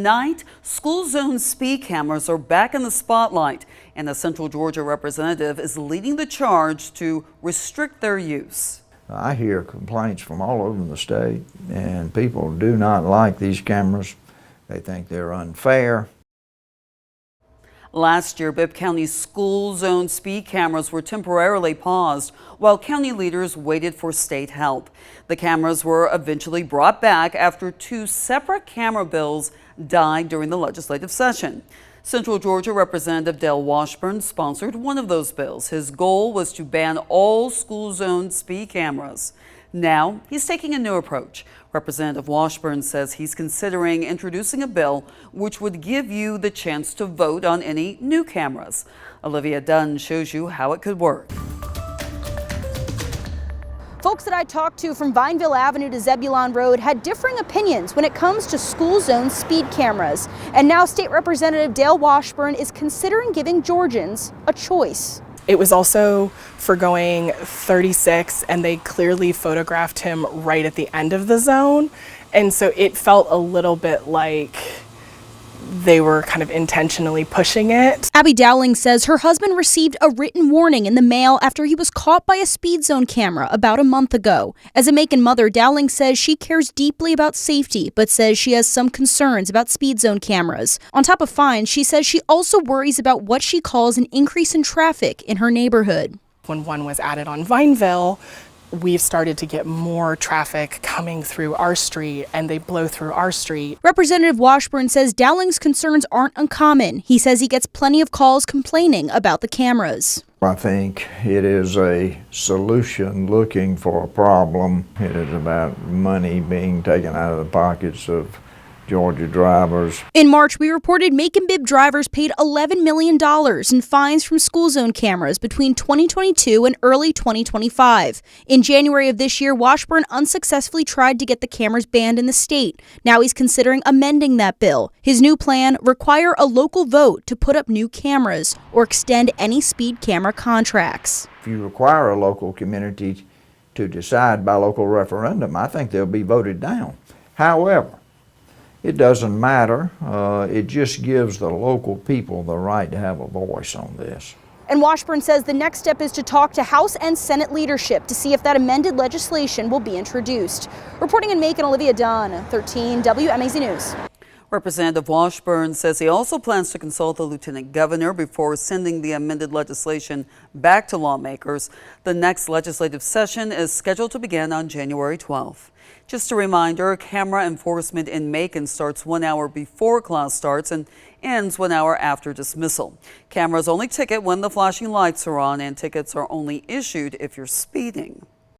Tonight, school zone speed cameras are back in the spotlight, and a Central Georgia representative is leading the charge to restrict their use. I hear complaints from all over the state, and people do not like these cameras. They think they're unfair. Last year, Bibb County's school zone speed cameras were temporarily paused while county leaders waited for state help. The cameras were eventually brought back after two separate camera bills died during the legislative session. Central Georgia Representative Dale Washburn sponsored one of those bills. His goal was to ban all school zone speed cameras. Now he's taking a new approach. Representative Washburn says he's considering introducing a bill which would give you the chance to vote on any new cameras. Olivia Dunn shows you how it could work. Folks that I talked to from Vineville Avenue to Zebulon Road had differing opinions when it comes to school zone speed cameras. And now State Representative Dale Washburn is considering giving Georgians a choice. It was also forgoing 36, and they clearly photographed him right at the end of the zone. And so it felt a little bit like they were kind of intentionally pushing it. Abby Dowling says her husband received a written warning in the mail after he was caught by a speed zone camera about a month ago. As a Macon mother, Dowling says she cares deeply about safety, but says she has some concerns about speed zone cameras. On top of fines, she says she also worries about what she calls an increase in traffic in her neighborhood. When one was added on Vineville, we've started to get more traffic coming through our street, and they blow through our street. Representative Washburn says Dowling's concerns aren't uncommon. He says he gets plenty of calls complaining about the cameras. I think it is a solution looking for a problem. It is about money being taken out of the pockets of Georgia drivers. In March, we reported Macon Bibb drivers paid $11 million in fines from school zone cameras between 2022 and early 2025. In January of this year, Washburn unsuccessfully tried to get the cameras banned in the state. Now he's considering amending that bill. His new plan: require a local vote to put up new cameras or extend any speed camera contracts. If you require a local community to decide by local referendum, I think they'll be voted down. However, it doesn't matter. It just gives the local people the right to have a voice on this. And Washburn says the next step is to talk to House and Senate leadership to see if that amended legislation will be introduced. Reporting in Macon, Olivia Dunn, 13 WMAZ News. Representative Washburn says he also plans to consult the lieutenant governor before sending the amended legislation back to lawmakers. The next legislative session is scheduled to begin on January 12th. Just a reminder, camera enforcement in Macon starts 1 hour before class starts and ends 1 hour after dismissal. Cameras only ticket when the flashing lights are on, and tickets are only issued if you're speeding.